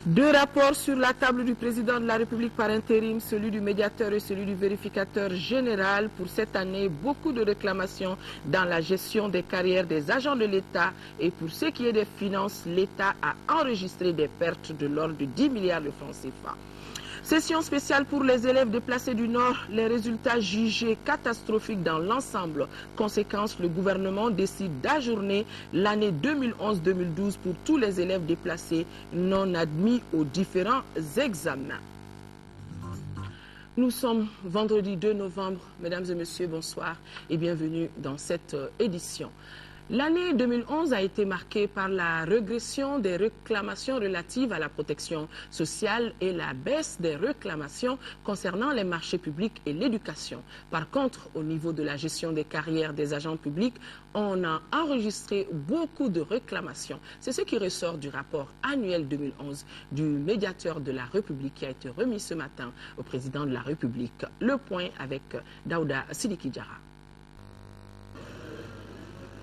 Deux rapports sur la table du président de la République par intérim, celui du médiateur et celui du vérificateur général. Pour cette année, beaucoup de réclamations dans la gestion des carrières des agents de l'État. Et pour ce qui est des finances, l'État a enregistré des pertes de l'ordre de 10 milliards de francs CFA. Session spéciale pour les élèves déplacés du Nord, les résultats jugés catastrophiques dans l'ensemble. Conséquence, le gouvernement décide d'ajourner l'année 2011-2012 pour tous les élèves déplacés non admis aux différents examens. Nous sommes vendredi 2 novembre. Mesdames et messieurs, bonsoir et bienvenue dans cette édition. L'année 2011 a été marquée par la régression des réclamations relatives à la protection sociale et la baisse des réclamations concernant les marchés publics et l'éducation. Par contre, au niveau de la gestion des carrières des agents publics, on a enregistré beaucoup de réclamations. C'est ce qui ressort du rapport annuel 2011 du médiateur de la République qui a été remis ce matin au président de la République. Le point avec Daouda Sidiki Diarra.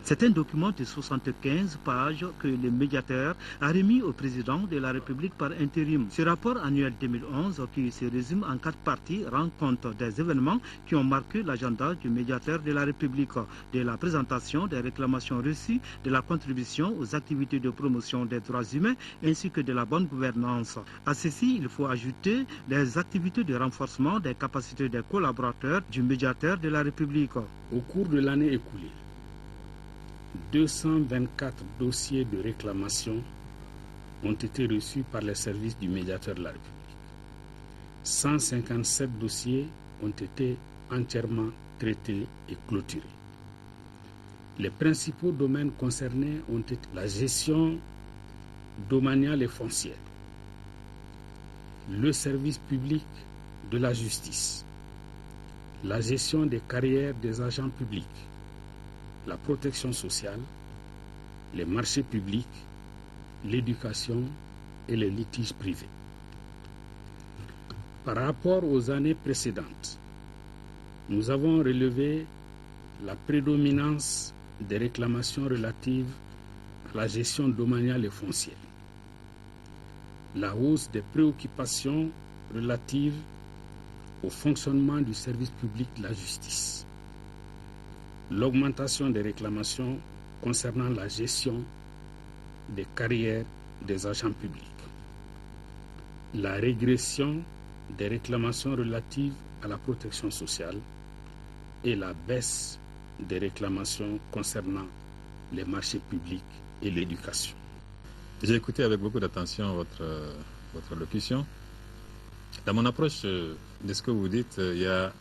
C'est un document de 75 pages que le médiateur a remis au président de la République par intérim. Ce rapport annuel 2011, qui se résume en 4 parties, rend compte des événements qui ont marqué l'agenda du médiateur de la République, de la présentation des réclamations reçues, de la contribution aux activités de promotion des droits humains, ainsi que de la bonne gouvernance. À ceci, il faut ajouter les activités de renforcement des capacités des collaborateurs du médiateur de la République. Au cours de l'année écoulée, 224 dossiers de réclamation ont été reçus par les services du médiateur de la République. 157 dossiers ont été entièrement traités et clôturés. Les principaux domaines concernés ont été la gestion domaniale et foncière, le service public de la justice, la gestion des carrières des agents publics, la protection sociale, les marchés publics, l'éducation et les litiges privés. Par rapport aux années précédentes, nous avons relevé la prédominance des réclamations relatives à la gestion domaniale et foncière, la hausse des préoccupations relatives au fonctionnement du service public de la justice, l'augmentation des réclamations concernant la gestion des carrières des agents publics, la régression des réclamations relatives à la protection sociale et la baisse des réclamations concernant les marchés publics et l'éducation. J'ai écouté avec beaucoup d'attention votre allocution. Dans mon approche de ce que vous dites, il y a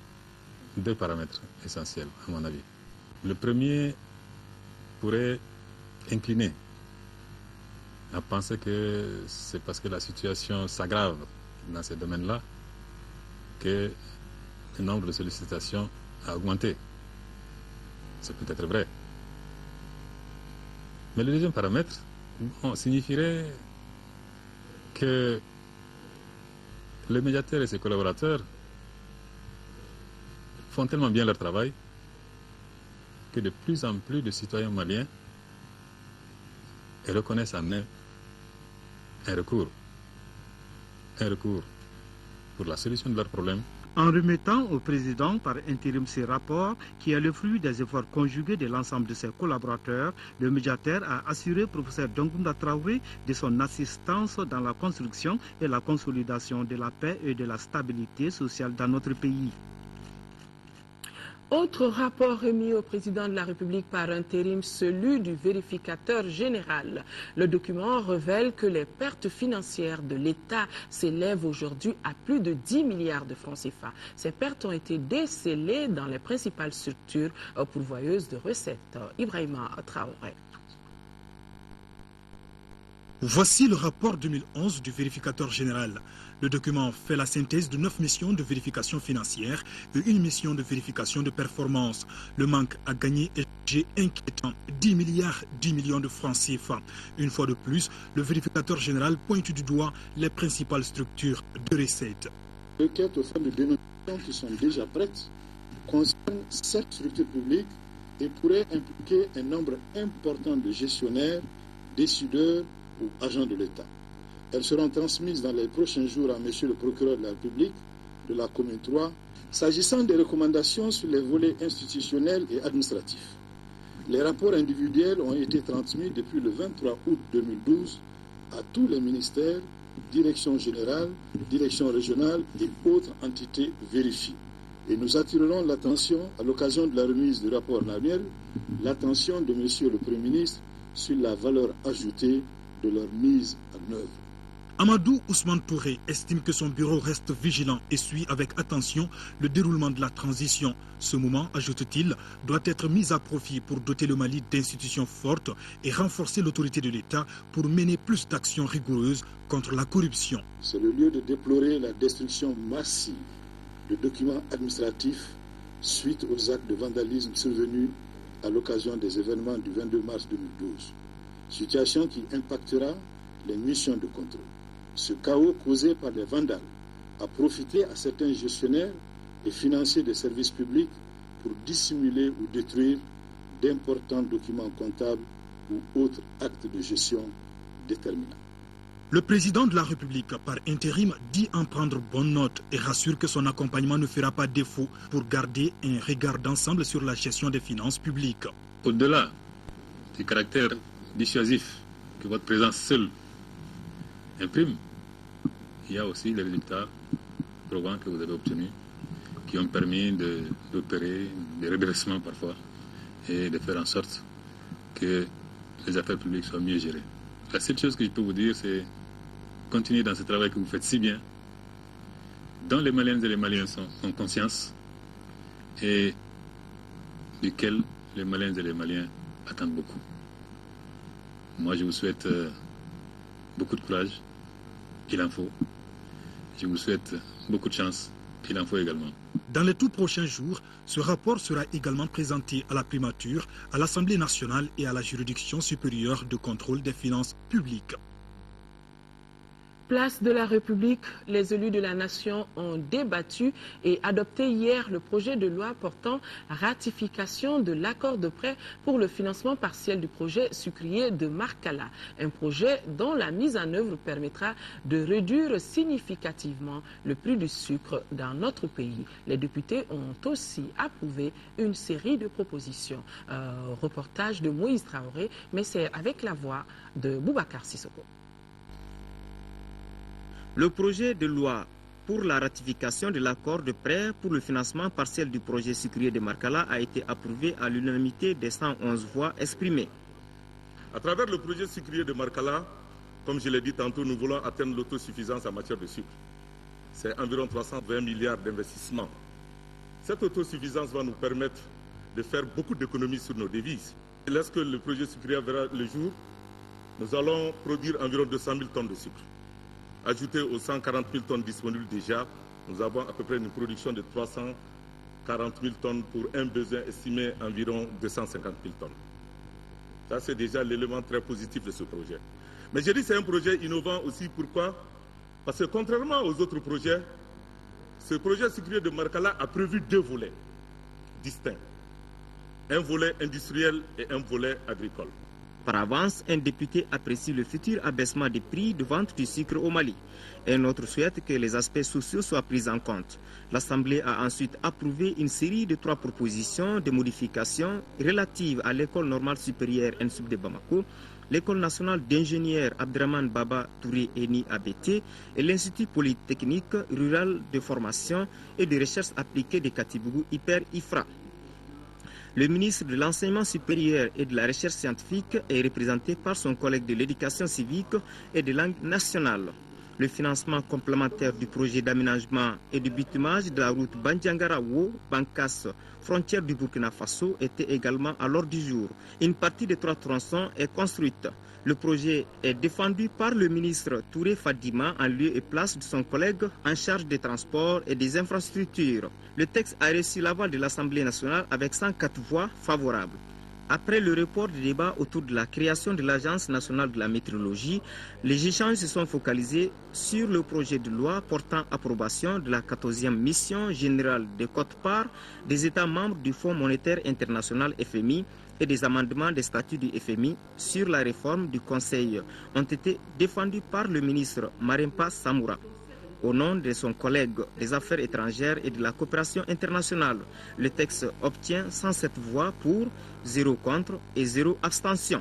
2 paramètres essentiels, à mon avis. Le premier pourrait incliner à penser que c'est parce que la situation s'aggrave dans ces domaines-là que le nombre de sollicitations a augmenté. C'est peut-être vrai. Mais le deuxième paramètre signifierait que le médiateur et ses collaborateurs font tellement bien leur travail que de plus en plus de citoyens maliens reconnaissent en eux un recours pour la solution de leurs problèmes. En remettant au président par intérim ces rapports, qui est le fruit des efforts conjugués de l'ensemble de ses collaborateurs, le médiateur a assuré professeur Diongounda Traoré de son assistance dans la construction et la consolidation de la paix et de la stabilité sociale dans notre pays. Autre rapport remis au président de la République par intérim, celui du vérificateur général. Le document révèle que les pertes financières de l'État s'élèvent aujourd'hui à plus de 10 milliards de francs CFA. Ces pertes ont été décelées dans les principales structures pourvoyeuses de recettes. Ibrahima Traoré. Voici le rapport 2011 du vérificateur général. Le document fait la synthèse de 9 missions de vérification financière et une mission de vérification de performance. Le manque à gagner est inquiétant, 10 millions de francs CFA. Une fois de plus, le vérificateur général pointe du doigt les principales structures de recettes. Requêtes au fond de dénonciation qui sont déjà prêtes concerne 7 structures publiques et pourrait impliquer un nombre important de gestionnaires, décideurs ou agents de l'État. Elles seront transmises dans les prochains jours à M. le procureur de la République de la commune 3. S'agissant des recommandations sur les volets institutionnels et administratifs, les rapports individuels ont été transmis depuis le 23 août 2012 à tous les ministères, directions générales, directions régionales et autres entités vérifiées. Et nous attirerons l'attention, à l'occasion de la remise du rapport annuel, l'attention de M. le Premier ministre sur la valeur ajoutée de leur mise en œuvre. Amadou Ousmane Touré estime que son bureau reste vigilant et suit avec attention le déroulement de la transition. Ce moment, ajoute-t-il, doit être mis à profit pour doter le Mali d'institutions fortes et renforcer l'autorité de l'État pour mener plus d'actions rigoureuses contre la corruption. C'est le lieu de déplorer la destruction massive de documents administratifs suite aux actes de vandalisme survenus à l'occasion des événements du 22 mars 2012. Situation qui impactera les missions de contrôle. Ce chaos causé par les vandales a profité à certains gestionnaires et financiers des services publics pour dissimuler ou détruire d'importants documents comptables ou autres actes de gestion déterminants. Le président de la République, par intérim, dit en prendre bonne note et rassure que son accompagnement ne fera pas défaut pour garder un regard d'ensemble sur la gestion des finances publiques. Au-delà du caractère dissuasif que votre présence seule imprime, il y a aussi les résultats probants que vous avez obtenus qui ont permis d'opérer des redressements parfois et de faire en sorte que les affaires publiques soient mieux gérées. La seule chose que je peux vous dire, c'est continuer dans ce travail que vous faites si bien, dont les Maliennes et les Maliens ont conscience et duquel les Maliennes et les Maliens attendent beaucoup. Moi, je vous souhaite beaucoup de courage, il en faut. Je vous souhaite beaucoup de chance, il en faut également. Dans les tout prochains jours, ce rapport sera également présenté à la primature, à l'Assemblée nationale et à la juridiction supérieure de contrôle des finances publiques. Place de la République, les élus de la nation ont débattu et adopté hier le projet de loi portant ratification de l'accord de prêt pour le financement partiel du projet sucrier de Marcala. Un projet dont la mise en œuvre permettra de réduire significativement le prix du sucre dans notre pays. Les députés ont aussi approuvé une série de propositions. Reportage de Moïse Traoré, mais c'est avec la voix de Boubacar Sissoko. Le projet de loi pour la ratification de l'accord de prêt pour le financement partiel du projet sucrier de Marcala a été approuvé à l'unanimité des 111 voix exprimées. À travers le projet sucrier de Marcala, comme je l'ai dit tantôt, nous voulons atteindre l'autosuffisance en matière de sucre. C'est environ 320 milliards d'investissements. Cette autosuffisance va nous permettre de faire beaucoup d'économies sur nos devises. Et lorsque le projet sucrier verra le jour, nous allons produire environ 200 000 tonnes de sucre. Ajouté aux 140 000 tonnes disponibles déjà, nous avons à peu près une production de 340 000 tonnes pour un besoin estimé environ 250 000 tonnes. Ça, c'est déjà l'élément très positif de ce projet. Mais je dis que c'est un projet innovant aussi. Pourquoi? Parce que contrairement aux autres projets, ce projet sucrier de Marcala a prévu 2 volets distincts. Un volet industriel et un volet agricole. Par avance, un député apprécie le futur abaissement des prix de vente du sucre au Mali. Un autre souhaite que les aspects sociaux soient pris en compte. L'Assemblée a ensuite approuvé une série de 3 propositions de modifications relatives à l'École normale supérieure NSUP de Bamako, l'École nationale d'ingénieurs Abdraman Baba Touré Eni ABT et l'Institut polytechnique rural de formation et de recherche appliquée de Katibougou Hyper-IFRA. Le ministre de l'Enseignement supérieur et de la Recherche scientifique est représenté par son collègue de l'Éducation civique et des langues nationales. Le financement complémentaire du projet d'aménagement et de bitumage de la route Bandiangara-Wo-Bankas, frontière du Burkina Faso, était également à l'ordre du jour. Une partie des 3 tronçons est construite. Le projet est défendu par le ministre Touré Fadima en lieu et place de son collègue en charge des transports et des infrastructures. Le texte a reçu l'aval de l'Assemblée nationale avec 104 voix favorables. Après le report du débat autour de la création de l'Agence nationale de la météorologie, les échanges se sont focalisés sur le projet de loi portant approbation de la 14e mission générale des quotes-parts des États membres du Fonds monétaire international FMI et des amendements des statuts du FMI sur la réforme du Conseil ont été défendus par le ministre Marempa Samoura. Au nom de son collègue des Affaires étrangères et de la coopération internationale, le texte obtient 107 voix pour, 0 contre et 0 abstention.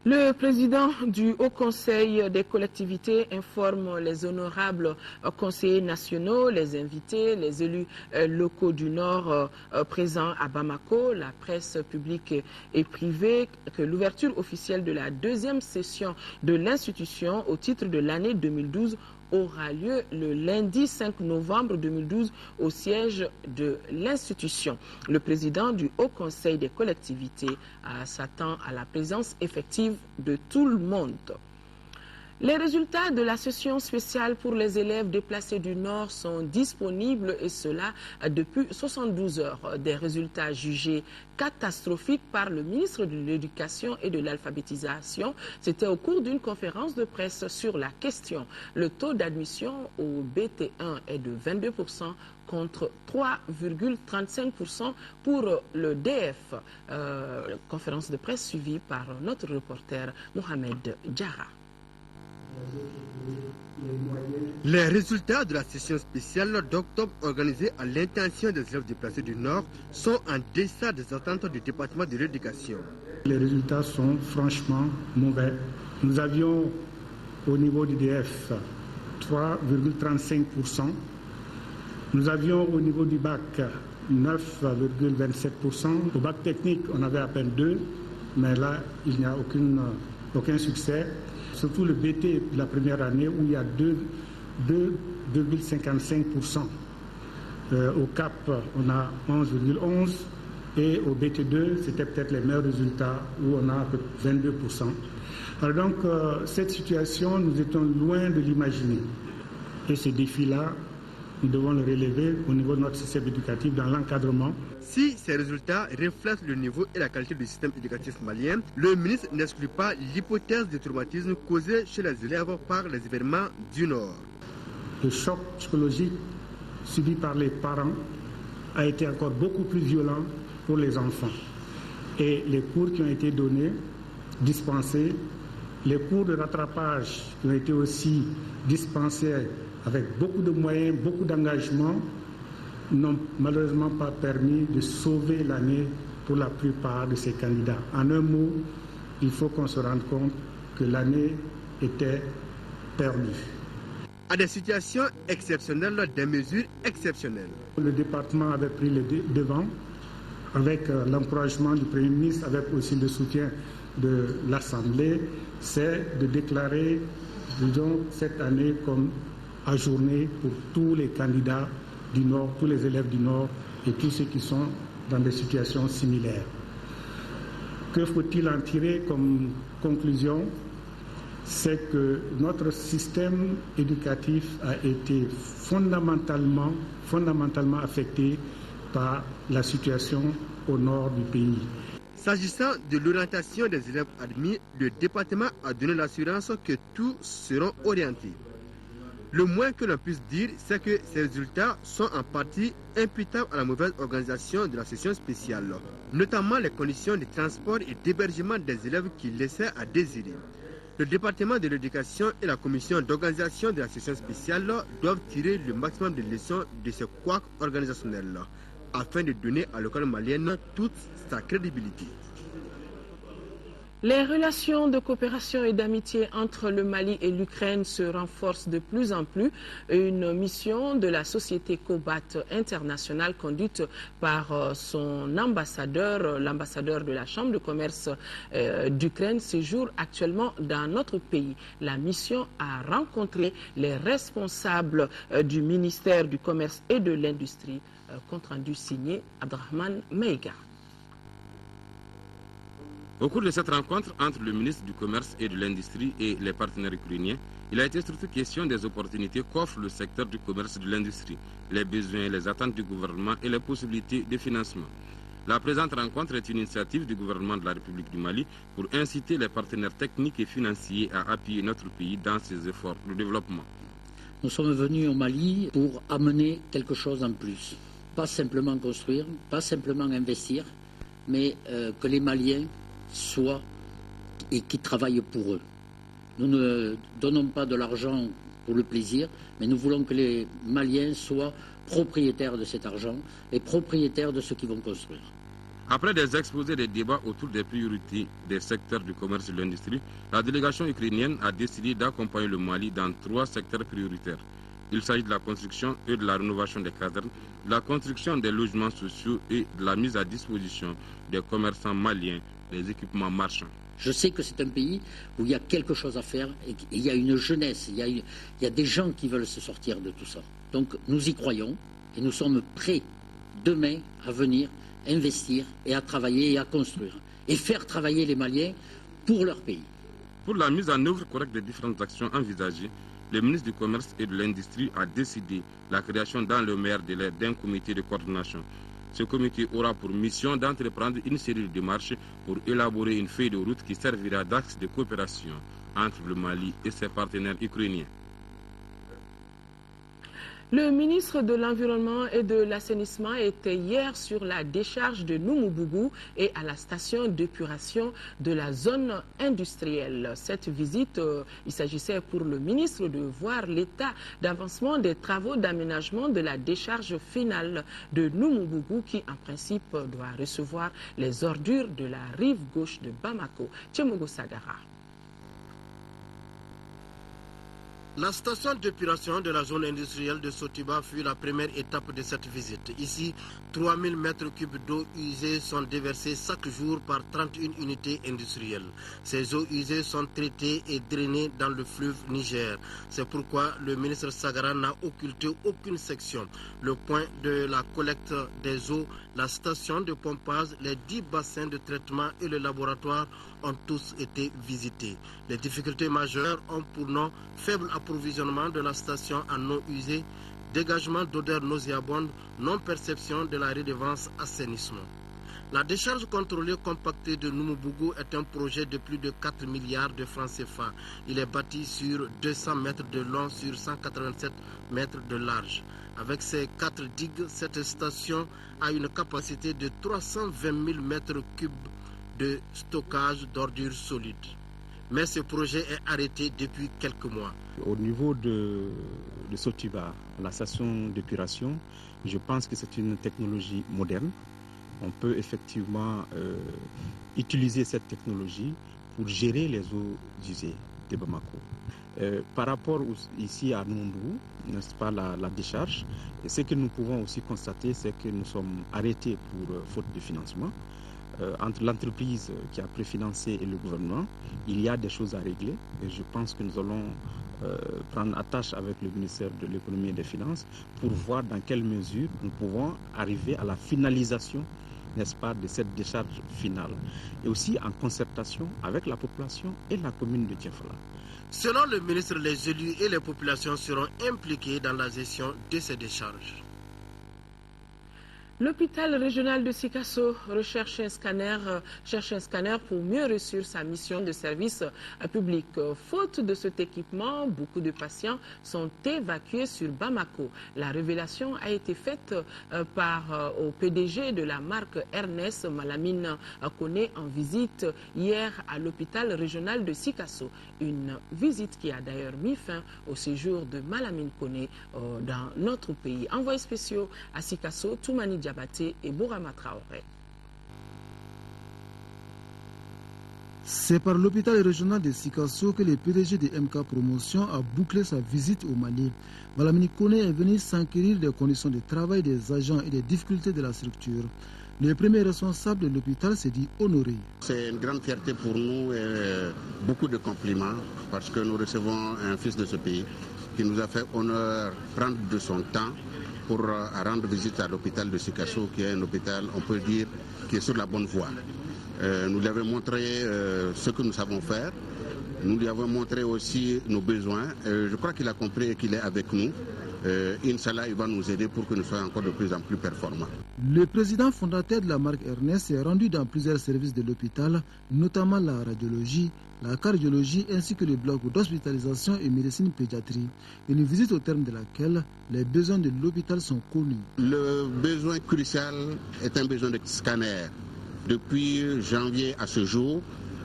Le président du Haut Conseil des collectivités informe les honorables conseillers nationaux, les invités, les élus locaux du Nord présents à Bamako, la presse publique et privée, que l'ouverture officielle de la deuxième session de l'institution au titre de l'année 2012 aura lieu le lundi 5 novembre 2012 au siège de l'institution. Le président du Haut Conseil des collectivités s'attend à la présence effective de tout le monde. Les résultats de la session spéciale pour les élèves déplacés du Nord sont disponibles et cela depuis 72 heures. Des résultats jugés catastrophiques par le ministre de l'Éducation et de l'Alphabétisation. C'était au cours d'une conférence de presse sur la question. Le taux d'admission au BT1 est de 22% contre 3,35% pour le DF. Conférence de presse suivie par notre reporter Mohamed Diarra. Les résultats de la session spéciale d'octobre organisée à l'intention des élèves déplacés du Nord sont en deçà des attentes du département de l'éducation. Les résultats sont franchement mauvais. Nous avions au niveau du DF 3,35%. Nous avions au niveau du bac 9,27%. Au bac technique, on avait à peine 2, mais là, il n'y a aucun succès. Surtout le BT de la première année où il y a 2,55%. Au CAP, on a 11,11% et au BT2, c'était peut-être les meilleurs résultats où on a 22%. Alors donc, cette situation, nous étions loin de l'imaginer. Et ce défi-là, nous devons le relever au niveau de notre système éducatif dans l'encadrement. Si ces résultats reflètent le niveau et la qualité du système éducatif malien, le ministre n'exclut pas l'hypothèse de traumatisme causé chez les élèves par les événements du Nord. Le choc psychologique subi par les parents a été encore beaucoup plus violent pour les enfants. Et les cours qui ont été donnés, dispensés, les cours de rattrapage qui ont été aussi dispensés avec beaucoup de moyens, beaucoup d'engagement, n'ont malheureusement pas permis de sauver l'année pour la plupart de ces candidats. En un mot, il faut qu'on se rende compte que l'année était perdue. À des situations exceptionnelles, des mesures exceptionnelles. Le département avait pris le devant avec l'encouragement du Premier ministre, avec aussi le soutien de l'Assemblée, c'est de déclarer, disons, cette année comme ajournée pour tous les candidats du Nord, tous les élèves du Nord et tous ceux qui sont dans des situations similaires. Que faut-il en tirer comme conclusion? C'est que notre système éducatif a été fondamentalement affecté par la situation au nord du pays. S'agissant de l'orientation des élèves admis, le département a donné l'assurance que tous seront orientés. Le moins que l'on puisse dire, c'est que ces résultats sont en partie imputables à la mauvaise organisation de la session spéciale, notamment les conditions de transport et d'hébergement des élèves qui laissaient à désirer. Le département de l'éducation et la commission d'organisation de la session spéciale doivent tirer le maximum de leçons de ce couac organisationnel afin de donner à l'école malienne toute sa crédibilité. Les relations de coopération et d'amitié entre le Mali et l'Ukraine se renforcent de plus en plus. Une mission de la société Cobat International conduite par son ambassadeur, l'ambassadeur de la Chambre de commerce d'Ukraine, séjourne actuellement dans notre pays. La mission a rencontré les responsables du ministère du Commerce et de l'Industrie. Compte rendu signé Abdrahman Meiga. Au cours de cette rencontre entre le ministre du Commerce et de l'Industrie et les partenaires ukrainiens, il a été surtout question des opportunités qu'offre le secteur du commerce et de l'industrie, les besoins et les attentes du gouvernement et les possibilités de financement. La présente rencontre est une initiative du gouvernement de la République du Mali pour inciter les partenaires techniques et financiers à appuyer notre pays dans ses efforts de développement. Nous sommes venus au Mali pour amener quelque chose en plus. Pas simplement construire, pas simplement investir, mais que les Maliens soient et qui travaillent pour eux. Nous ne donnons pas de l'argent pour le plaisir, mais nous voulons que les Maliens soient propriétaires de cet argent et propriétaires de ce qu'ils vont construire. Après des exposés et des débats autour des priorités des secteurs du commerce et de l'industrie, la délégation ukrainienne a décidé d'accompagner le Mali dans 3 secteurs prioritaires. Il s'agit de la construction et de la rénovation des casernes, de la construction des logements sociaux et de la mise à disposition des commerçants maliens des équipements marchands. Je sais que c'est un pays où il y a quelque chose à faire et il y a une jeunesse, il y a des gens qui veulent se sortir de tout ça. Donc nous y croyons et nous sommes prêts demain à venir investir et à travailler et à construire et faire travailler les Maliens pour leur pays. Pour la mise en œuvre correcte des différentes actions envisagées, le ministre du Commerce et de l'Industrie a décidé la création dans le meilleur délai d'un comité de coordination. Ce comité aura pour mission d'entreprendre une série de démarches pour élaborer une feuille de route qui servira d'axe de coopération entre le Mali et ses partenaires ukrainiens. Le ministre de l'Environnement et de l'Assainissement était hier sur la décharge de Noumoubougou et à la station d'épuration de la zone industrielle. Cette visite, il s'agissait pour le ministre de voir l'état d'avancement des travaux d'aménagement de la décharge finale de Noumoubougou qui, en principe, doit recevoir les ordures de la rive gauche de Bamako. Tchemogo Sagara. La station d'épuration de la zone industrielle de Sotiba fut la première étape de cette visite. Ici, 3000 mètres cubes d'eau usée sont déversés chaque jour par 31 unités industrielles. Ces eaux usées sont traitées et drainées dans le fleuve Niger. C'est pourquoi le ministre Sagara n'a occulté aucune section. Le point de la collecte des eaux, la station de pompage, les 10 bassins de traitement et le laboratoire ont tous été visités. Les difficultés majeures ont pour nom faible approvisionnement de la station en eau usée, dégagement d'odeurs nauséabondes, non-perception de la redevance assainissement. La décharge contrôlée compactée de Noumoubougou est un projet de plus de 4 milliards de francs CFA. Il est bâti sur 200 mètres de long sur 187 mètres de large. Avec ses 4 digues, cette station a une capacité de 320 000 mètres cubes de stockage d'ordures solides. Mais ce projet est arrêté depuis quelques mois. Au niveau de Sotiba, la station d'épuration, je pense que c'est une technologie moderne. On peut effectivement utiliser cette technologie pour gérer les eaux usées de Bamako. Par rapport ici à Noumbougou, n'est-ce pas, la décharge, ce que nous pouvons aussi constater, c'est que nous sommes arrêtés pour faute de financement. Entre l'entreprise qui a préfinancé et le gouvernement, il y a des choses à régler et je pense que nous allons prendre attache avec le ministère de l'économie et des finances pour voir dans quelle mesure nous pouvons arriver à la finalisation, n'est-ce pas, de cette décharge finale et aussi en concertation avec la population et la commune de Djefala. Selon le ministre, les élus et les populations seront impliqués dans la gestion de ces décharges. L'hôpital régional de Sikasso cherche un scanner pour mieux réussir sa mission de service public. Faute de cet équipement, beaucoup de patients sont évacués sur Bamako. La révélation a été faite au PDG de la marque Ernest Malamine Kone en visite hier à l'hôpital régional de Sikasso. Une visite qui a d'ailleurs mis fin au séjour de Malamine Kone dans notre pays. Envoyés spéciaux à Sikasso, Toumani Diabaté et Bourama Traoré. C'est par l'hôpital régional de Sikasso que le PDG de MK Promotion a bouclé sa visite au Mali. Malamine Kone est venu s'enquérir des conditions de travail des agents et des difficultés de la structure. Le premier responsable de l'hôpital s'est dit honoré. C'est une grande fierté pour nous et beaucoup de compliments parce que nous recevons un fils de ce pays qui nous a fait honneur prendre de son temps pour rendre visite à l'hôpital de Sikasso, qui est un hôpital, on peut dire, qui est sur la bonne voie. Nous lui avons montré ce que nous savons faire. Nous lui avons montré aussi nos besoins. Je crois qu'il a compris et qu'il est avec nous. Inch'Allah, il va nous aider pour que nous soyons encore de plus en plus performants. Le président fondateur de la marque Ernest s'est rendu dans plusieurs services de l'hôpital, notamment la radiologie, la cardiologie ainsi que le bloc d'hospitalisation et médecine pédiatrie. Une visite au terme de laquelle les besoins de l'hôpital sont connus. Le besoin crucial est un besoin de scanner. Depuis janvier à ce jour,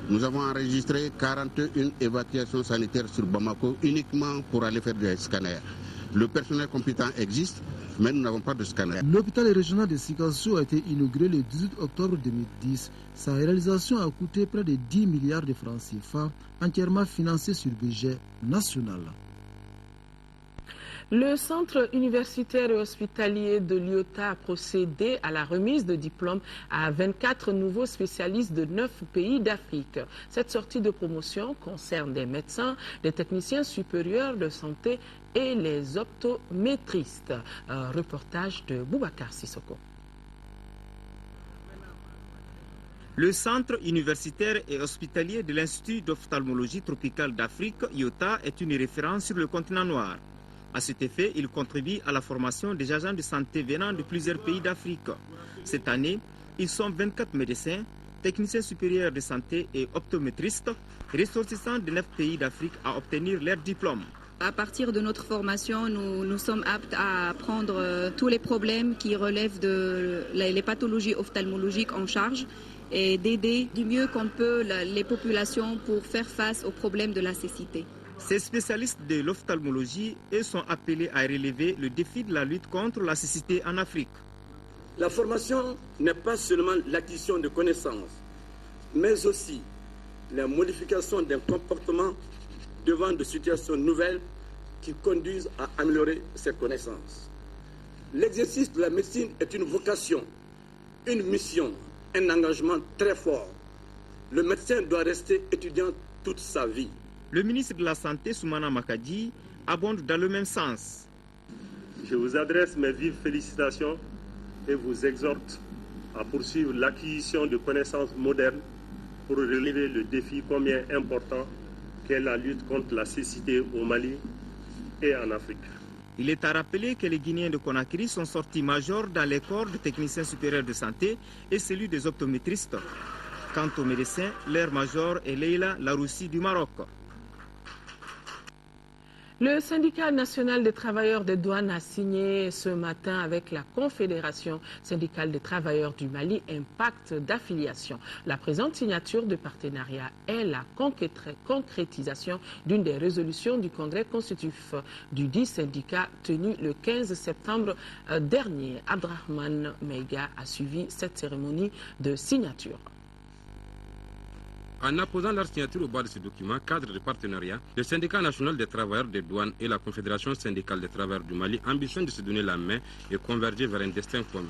nous avons enregistré 41 évacuations sanitaires sur Bamako uniquement pour aller faire des scanners. Le personnel compétent existe, mais nous n'avons pas de scanner. L'hôpital régional de Sikasso a été inauguré le 18 octobre 2010. Sa réalisation a coûté près de 10 milliards de francs CFA, entièrement financé sur budget national. Le centre universitaire et hospitalier de l'IOTA a procédé à la remise de diplômes à 24 nouveaux spécialistes de 9 pays d'Afrique. Cette sortie de promotion concerne des médecins, des techniciens supérieurs de santé et les optométristes. Reportage de Boubacar Sissoko. Le centre universitaire et hospitalier de l'Institut d'ophtalmologie tropicale d'Afrique, IOTA, est une référence sur le continent noir. À cet effet, il contribue à la formation des agents de santé venant de plusieurs pays d'Afrique. Cette année, ils sont 24 médecins, techniciens supérieurs de santé et optométristes, ressortissants de 9 pays d'Afrique à obtenir leur diplôme. À partir de notre formation, nous sommes aptes à prendre tous les problèmes qui relèvent de les pathologies ophtalmologiques en charge et d'aider du mieux qu'on peut les populations pour faire face aux problèmes de la cécité. Ces spécialistes de l'ophtalmologie sont appelés à relever le défi de la lutte contre la cécité en Afrique. La formation n'est pas seulement l'acquisition de connaissances, mais aussi la modification d'un comportement devant des situations nouvelles qui conduisent à améliorer ces connaissances. L'exercice de la médecine est une vocation, une mission, un engagement très fort. Le médecin doit rester étudiant toute sa vie. Le ministre de la Santé, Soumana Makadi, abonde dans le même sens. Je vous adresse mes vives félicitations et vous exhorte à poursuivre l'acquisition de connaissances modernes pour relever le défi combien important qu'est la lutte contre la cécité au Mali et en Afrique. Il est à rappeler que les Guinéens de Conakry sont sortis majors dans les corps de techniciens supérieurs de santé et celui des optométristes. Quant aux médecins, leur major est Leila Laroussi du Maroc. Le syndicat national des travailleurs des douanes a signé ce matin avec la Confédération syndicale des travailleurs du Mali un pacte d'affiliation. La présente signature de partenariat est la concrétisation d'une des résolutions du Congrès constitutif du 10 syndicat tenu le 15 septembre dernier. Abdrahman Meiga a suivi cette cérémonie de signature. En apposant leur signature au bas de ce document, cadre de partenariat, le syndicat national des travailleurs des douanes et la Confédération syndicale des travailleurs du Mali ambitionnent de se donner la main et converger vers un destin commun.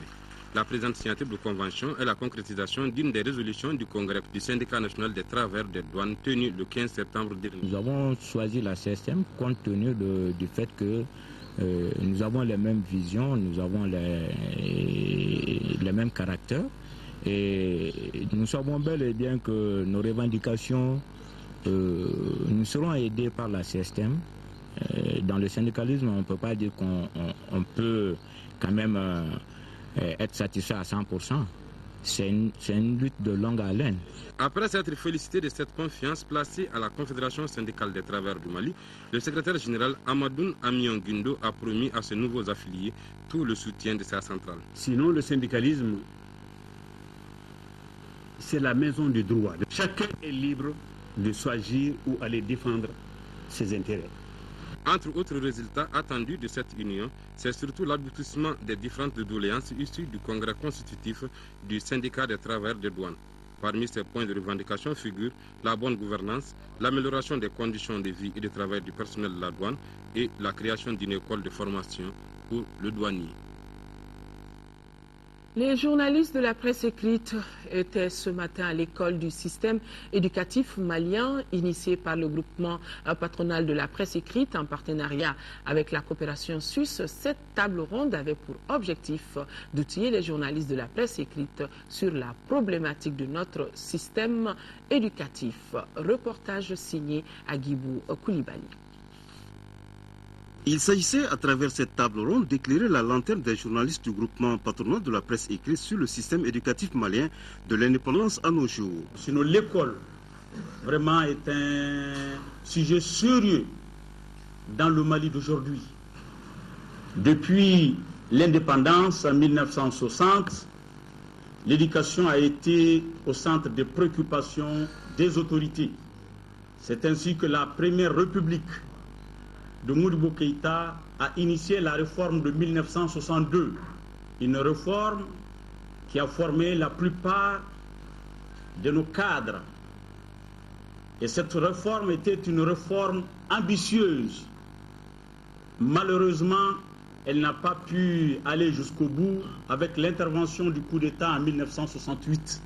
La présente signature de convention est la concrétisation d'une des résolutions du Congrès du syndicat national des travailleurs des douanes tenu le 15 septembre dernier. Nous avons choisi la CSM compte tenu du fait que nous avons les mêmes visions, nous avons les mêmes caractères. Et nous savons bel et bien que nos revendications nous seront aidées par la CSTM. Dans le syndicalisme, on ne peut pas dire qu'on peut quand même être satisfait à 100%. C'est une lutte de longue haleine. Après s'être félicité de cette confiance placée à la Confédération syndicale des travailleurs du Mali, le secrétaire général Amadoun Amion Guindo a promis à ses nouveaux affiliés tout le soutien de sa centrale. Sinon, le syndicalisme, c'est la maison du droit. Chacun est libre de choisir ou aller défendre ses intérêts. Entre autres résultats attendus de cette union, c'est surtout l'aboutissement des différentes doléances issues du congrès constitutif du syndicat des travailleurs des douanes. Parmi ces points de revendication figurent la bonne gouvernance, l'amélioration des conditions de vie et de travail du personnel de la douane et la création d'une école de formation pour le douanier. Les journalistes de la presse écrite étaient ce matin à l'école du système éducatif malien, initié par le groupement patronal de la presse écrite en partenariat avec la coopération suisse. Cette table ronde avait pour objectif d'outiller les journalistes de la presse écrite sur la problématique de notre système éducatif. Reportage signé Agibou Koulibaly. Il s'agissait à travers cette table ronde d'éclairer la lanterne des journalistes du groupement patronal de la presse écrite sur le système éducatif malien de l'indépendance à nos jours. Sinon l'école vraiment est un sujet sérieux dans le Mali d'aujourd'hui. Depuis l'indépendance en 1960, l'éducation a été au centre des préoccupations des autorités. C'est ainsi que la première république de Modibo Keïta a initié la réforme de 1962, une réforme qui a formé la plupart de nos cadres. Et cette réforme était une réforme ambitieuse. Malheureusement, elle n'a pas pu aller jusqu'au bout avec l'intervention du coup d'État en 1968.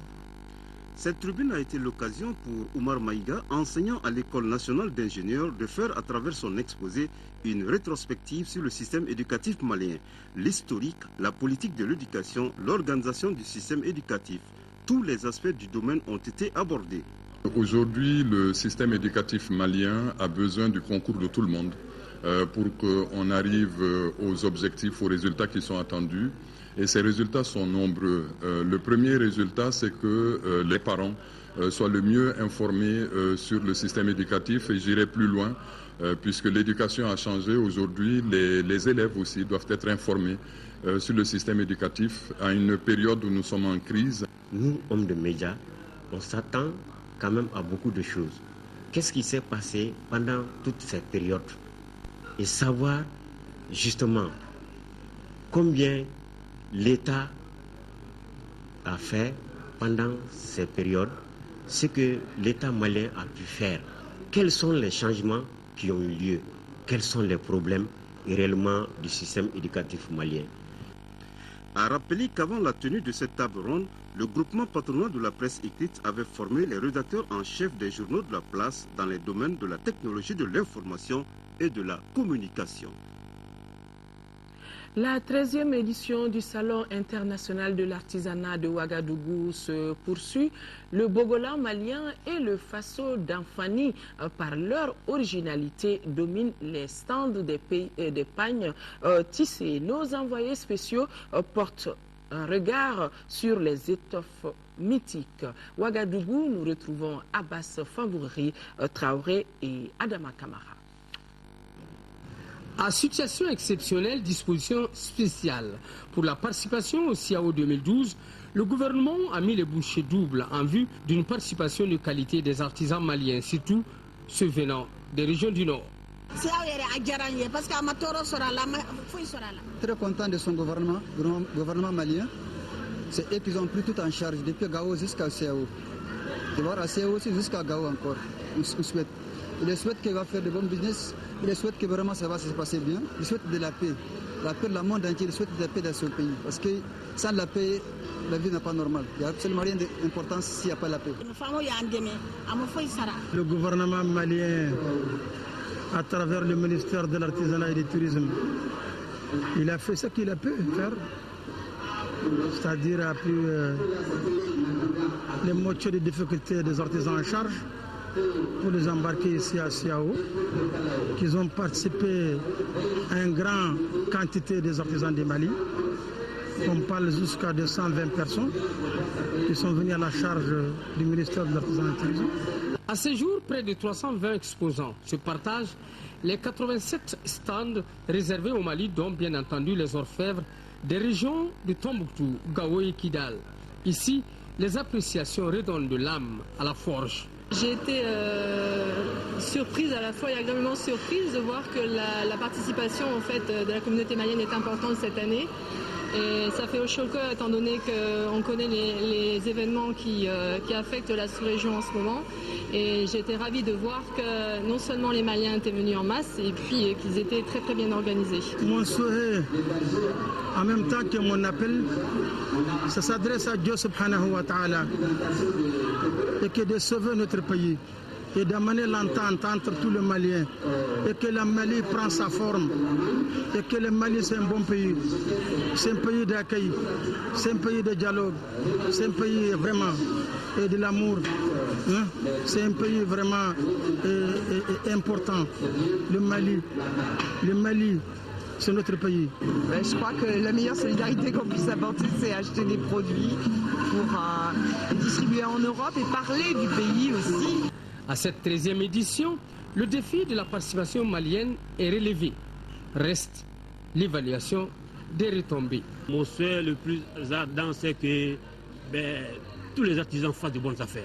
Cette tribune a été l'occasion pour Oumar Maïga, enseignant à l'École nationale d'ingénieurs, de faire à travers son exposé une rétrospective sur le système éducatif malien, l'historique, la politique de l'éducation, l'organisation du système éducatif. Tous les aspects du domaine ont été abordés. Aujourd'hui, le système éducatif malien a besoin du concours de tout le monde pour qu'on arrive aux objectifs, aux résultats qui sont attendus. Et ces résultats sont nombreux. Le premier résultat, c'est que les parents soient le mieux informés sur le système éducatif. Et j'irai plus loin, puisque l'éducation a changé. Aujourd'hui, les élèves aussi doivent être informés sur le système éducatif à une période où nous sommes en crise. Nous, hommes de médias, on s'attend quand même à beaucoup de choses. Qu'est-ce qui s'est passé pendant toute cette période? Et savoir justement combien l'État a fait pendant ces périodes, ce que l'État malien a pu faire. Quels sont les changements qui ont eu lieu? Quels sont les problèmes réellement du système éducatif malien? A rappelé qu'avant la tenue de cette table ronde, le groupement patronal de la presse écrite avait formé les rédacteurs en chef des journaux de la place dans les domaines de la technologie de l'information et de la communication. La 13e édition du Salon international de l'artisanat de Ouagadougou se poursuit. Le Bogola malien et le Faso d'Anfani, par leur originalité, dominent les stands des pagnes tissées. Nos envoyés spéciaux portent un regard sur les étoffes mythiques. Ouagadougou, nous retrouvons Abbas Fambouri, Traoré et Adama Kamara. À situation exceptionnelle, disposition spéciale. Pour la participation au CIAO 2012, le gouvernement a mis les bouchées doubles en vue d'une participation de qualité des artisans maliens, surtout ceux venant des régions du Nord. Très content de son gouvernement malien. C'est eux qui ont pris tout en charge, depuis Gao jusqu'à CIAO. De voir à CIAO aussi jusqu'à Gao encore. On souhaite. Il souhaite qu'il va faire de bons business. Il souhaite que vraiment ça va se passer bien. Il souhaite de la paix de la monde entier. Il souhaite de la paix dans ce pays. Parce que sans la paix, la vie n'est pas normale. Il n'y a absolument rien d'importance s'il n'y a pas la paix. Le gouvernement malien, à travers le ministère de l'Artisanat et du Tourisme, il a fait ce qu'il a pu faire. C'est-à-dire a pris les motifs de difficultés des artisans en charge pour les embarquer ici à CIAO, qu'ils ont participé à une grande quantité des artisans du Mali. On parle jusqu'à 220 personnes qui sont venues à la charge du ministère de l'Artisanat et du Tourisme. À ce jour, près de 320 exposants se partagent les 87 stands réservés au Mali, dont bien entendu les orfèvres des régions de Tombouctou, Gao et Kidal. Ici, les appréciations redonnent de l'âme à la forge. J'ai été surprise, à la fois agréablement surprise de voir que la participation en fait, de la communauté malienne est importante cette année. Et ça fait chaud au cœur étant donné qu'on connaît les événements qui affectent la sous-région en ce moment. Et j'étais ravie de voir que non seulement les Maliens étaient venus en masse, et puis qu'ils étaient très très bien organisés. Mon souhait, en même temps que mon appel, ça s'adresse à Dieu subhanahu wa ta'ala et que de sauver notre pays. et d'amener l'entente entre tous les Maliens et que le Mali prend sa forme et que le Mali c'est un bon pays, c'est un pays d'accueil, c'est un pays de dialogue, c'est un pays vraiment de l'amour, hein? C'est un pays vraiment important. Le Mali, c'est notre pays. Je crois que la meilleure solidarité qu'on puisse apporter, c'est acheter des produits pour distribuer en Europe et parler du pays aussi. À cette 13e édition, le défi de la participation malienne est relevé. Reste l'évaluation des retombées. Mon souhait le plus ardent, c'est que tous les artisans fassent de bonnes affaires.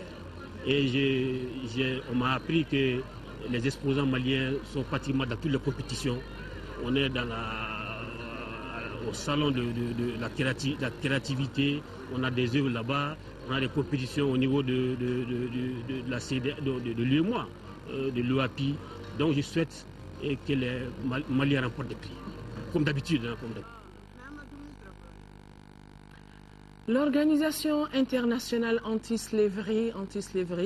Et on m'a appris que les exposants maliens sont pratiquement dans toutes les compétitions. On est au salon de la créativité, on a des œuvres là-bas, on a des compétitions au niveau de l'UEMOA, de l'OAPI. Donc je souhaite que les Maliens remportent des prix, comme d'habitude. L'Organisation internationale anti-slavery,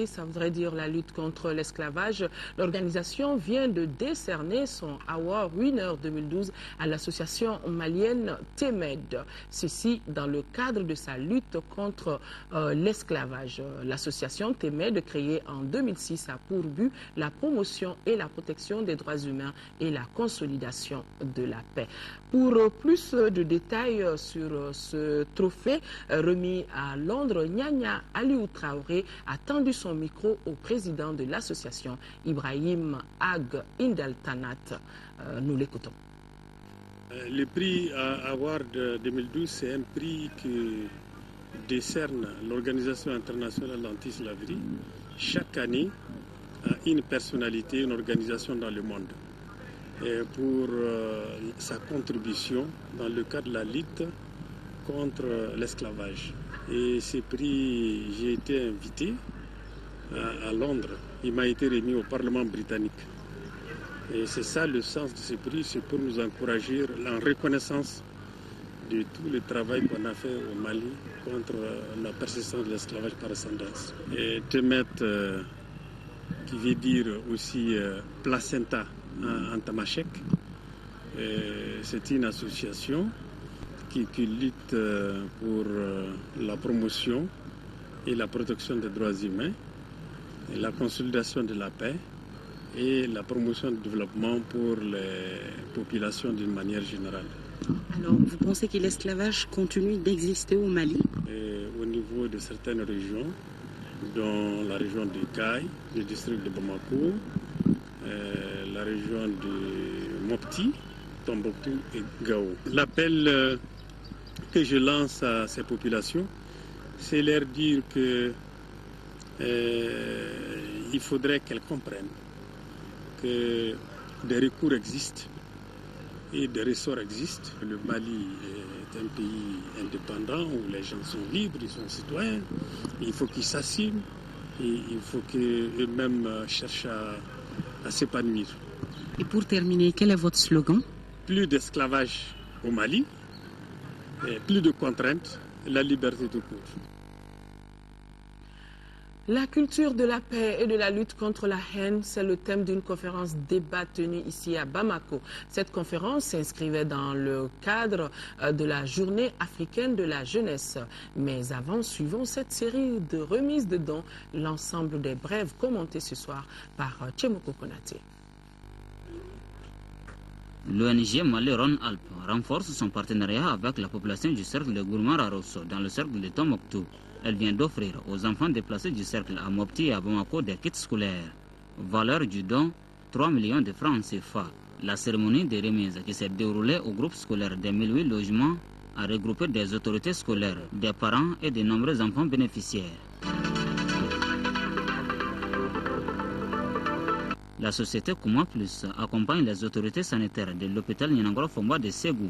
ça voudrait dire la lutte contre l'esclavage, l'organisation vient de décerner son Award Winner 2012 à l'association malienne TEMED. Ceci dans le cadre de sa lutte contre l'esclavage. L'association TEMED, créée en 2006, a pour but la promotion et la protection des droits humains et la consolidation de la paix. Pour plus de détails sur ce trophée remis à Londres, Nyanya Aliou Traoré a tendu son micro au président de l'association, Ibrahim Ag Indaltanat. Nous l'écoutons. Le prix Award 2012, c'est un prix que décerne l'Organisation internationale anti-slavery chaque année à une personnalité, une organisation dans le monde, pour sa contribution dans le cadre de la lutte contre l'esclavage. Et ce prix, j'ai été invité à Londres. Il m'a été remis au Parlement britannique. Et c'est ça le sens de ce prix, c'est pour nous encourager en reconnaissance de tout le travail qu'on a fait au Mali contre la persistance de l'esclavage par ascendance. Et Temet, qui veut dire aussi placenta en tamashek, c'est une association qui lutte pour la promotion et la protection des droits humains, et la consolidation de la paix et la promotion du développement pour les populations d'une manière générale. Alors, vous pensez que l'esclavage continue d'exister au Mali? Au niveau de certaines régions, dont la région de Caille, le district de Bamako, la région de Mopti, Tombouctou et Gao. L'appel que je lance à ces populations, c'est leur dire que il faudrait qu'elles comprennent que des recours existent et des ressorts existent. Le Mali est un pays indépendant où les gens sont libres, ils sont citoyens. Il faut qu'ils s'assument et il faut qu'eux-mêmes cherchent à s'épanouir. Et pour terminer, quel est votre slogan? Plus d'esclavage au Mali, et plus de contraintes, la liberté de cours. La culture de la paix et de la lutte contre la haine, c'est le thème d'une conférence débat tenue ici à Bamako. Cette conférence s'inscrivait dans le cadre de la Journée africaine de la jeunesse. Mais avant, suivons cette série de remises de dons, l'ensemble des brèves commentées ce soir par Tchemoko Konaté. L'ONG Mali Rhône-Alpes renforce son partenariat avec la population du cercle de Gourmara-Rosso dans le cercle de Tombouctou. Elle vient d'offrir aux enfants déplacés du cercle à Mopti et à Bamako des kits scolaires. Valeur du don, 3 millions de francs CFA. La cérémonie de remise qui s'est déroulée au groupe scolaire des 1008 logements a regroupé des autorités scolaires, des parents et de nombreux enfants bénéficiaires. La société Kouma Plus accompagne les autorités sanitaires de l'hôpital Nianagro-Fomba de Ségou.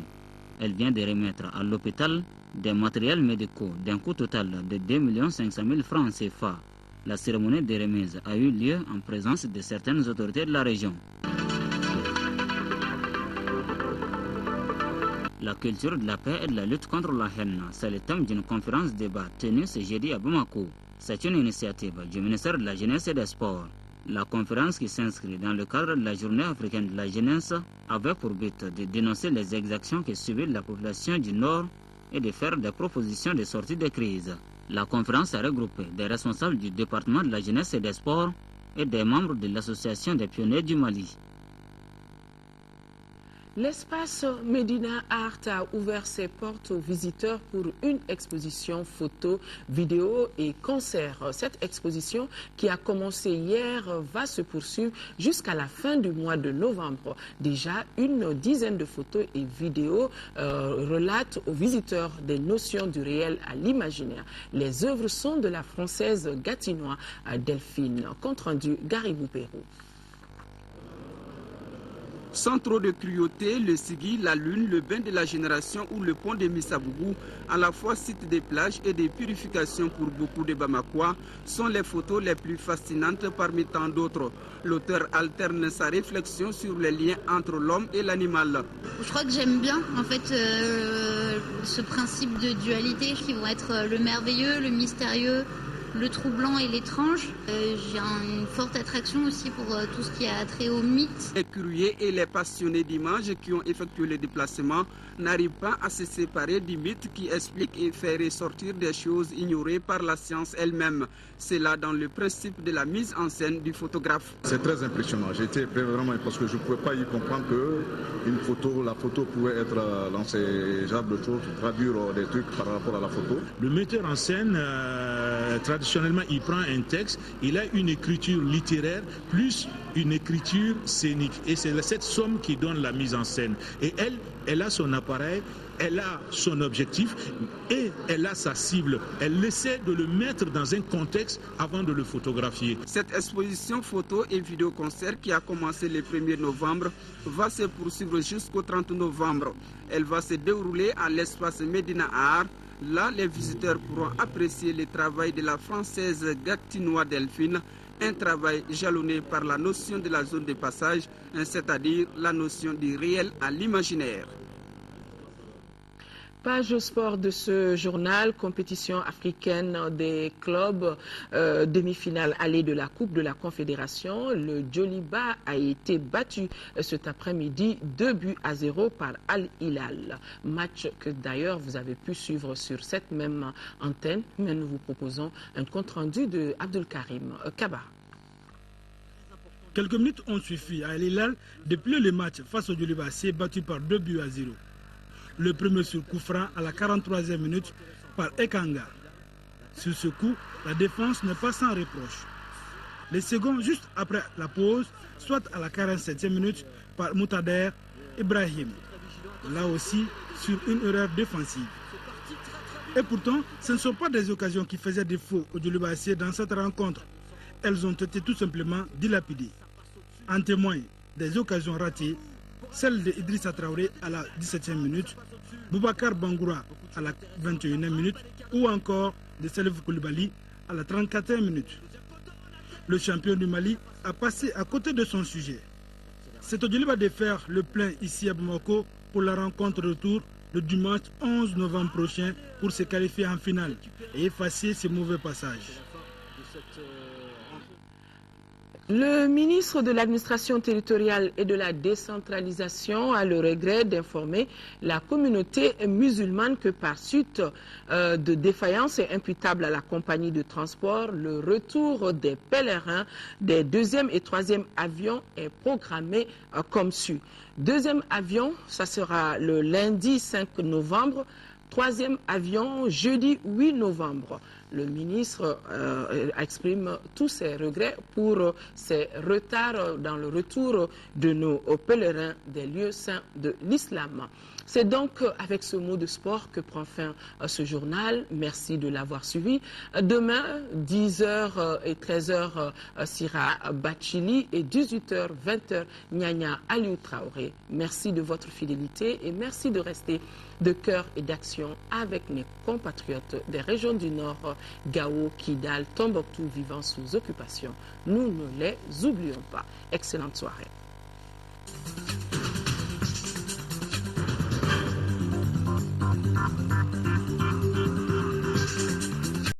Elle vient de remettre à l'hôpital des matériels médicaux d'un coût total de 2 500 000 francs CFA. La cérémonie de remise a eu lieu en présence de certaines autorités de la région. La culture de la paix et de la lutte contre la haine, c'est le thème d'une conférence débat tenue ce jeudi à Bamako. C'est une initiative du ministère de la Jeunesse et des Sports. La conférence qui s'inscrit dans le cadre de la Journée africaine de la jeunesse avait pour but de dénoncer les exactions que subit la population du Nord et de faire des propositions de sortie de crise. La conférence a regroupé des responsables du département de la jeunesse et des sports et des membres de l'association des pionniers du Mali. L'espace Medina Art a ouvert ses portes aux visiteurs pour une exposition photo, vidéo et concert. Cette exposition qui a commencé hier va se poursuivre jusqu'à la fin du mois de novembre. Déjà, une dizaine de photos et vidéos relatent aux visiteurs des notions du réel à l'imaginaire. Les œuvres sont de la française gatinoise Delphine. Compte rendu Garibou Pérou. Sans trop de cruauté, le Sigui, la Lune, le bain de la génération ou le pont de Missabougou, à la fois site des plages et des purifications pour beaucoup de Bamakois, sont les photos les plus fascinantes parmi tant d'autres. L'auteur alterne sa réflexion sur les liens entre l'homme et l'animal. Je crois que j'aime bien en fait ce principe de dualité qui vont être le merveilleux, le mystérieux, le troublant et l'étrange. J'ai une forte attraction aussi pour tout ce qui a trait aux mythes. Les curieux et les passionnés d'images qui ont effectué le déplacement n'arrivent pas à se séparer du mythe qui explique et fait ressortir des choses ignorées par la science elle-même. C'est là dans le principe de la mise en scène du photographe. C'est très impressionnant. J'étais vraiment parce que je ne pouvais pas y comprendre que la photo pouvait être dans ces genres de choses, traduire des trucs par rapport à la photo. Le metteur en scène, traditionnellement, il prend un texte, il a une écriture littéraire plus une écriture scénique. Et c'est cette somme qui donne la mise en scène. Et elle a son appareil, elle a son objectif et elle a sa cible. Elle essaie de le mettre dans un contexte avant de le photographier. Cette exposition photo et vidéo concert qui a commencé le 1er novembre va se poursuivre jusqu'au 30 novembre. Elle va se dérouler à l'espace Medina Art. Là, les visiteurs pourront apprécier le travail de la française gatinoise Delphine, un travail jalonné par la notion de la zone de passage, c'est-à-dire la notion du réel à l'imaginaire. Page sport de ce journal, compétition africaine des clubs, demi-finale allée de la Coupe de la Confédération. Le Djoliba a été battu cet après-midi 2-0 par Al Hilal. Match que d'ailleurs vous avez pu suivre sur cette même antenne, mais nous vous proposons un compte-rendu de Abdelkarim Kaba. Quelques minutes ont suffi à Al Hilal de plier le match face au Djoliba AC battu par 2-0. Le premier sur coup franc à la 43e minute par Ekanga. Sur ce coup, la défense n'est pas sans reproche. Les seconds juste après la pause, soit à la 47e minute par Moutader Ibrahim. Là aussi, sur une erreur défensive. Et pourtant, ce ne sont pas des occasions qui faisaient défaut au Djoliba AC dans cette rencontre. Elles ont été tout simplement dilapidées. En témoignent des occasions ratées, celle de Idrissa Traoré à la 17e minute, Boubacar Bangoura à la 21e minute ou encore de Salif Koulibaly à la 34e minute. Le champion du Mali a passé à côté de son sujet. C'est au Djoliba de faire le plein ici à Bamako pour la rencontre retour le dimanche 11 novembre prochain pour se qualifier en finale et effacer ces mauvais passages. Le ministre de l'administration territoriale et de la décentralisation a le regret d'informer la communauté musulmane que par suite de défaillance imputable à la compagnie de transport, le retour des pèlerins des 2e et 3e avions est programmé comme suit. 2e avion, ça sera le lundi 5 novembre. 3e avion, jeudi 8 novembre. Le ministre exprime tous ses regrets pour ces retards dans le retour de nos pèlerins des lieux saints de l'islam. C'est donc avec ce mot de sport que prend fin ce journal. Merci de l'avoir suivi. Demain, 10h et 13h, Sira Bachili et 18h, 20h, Nyanya Aliou Traoré. Merci de votre fidélité et merci de rester de cœur et d'action avec mes compatriotes des régions du Nord, Gao, Kidal, Tombouctou vivant sous occupation. Nous ne les oublions pas. Excellente soirée.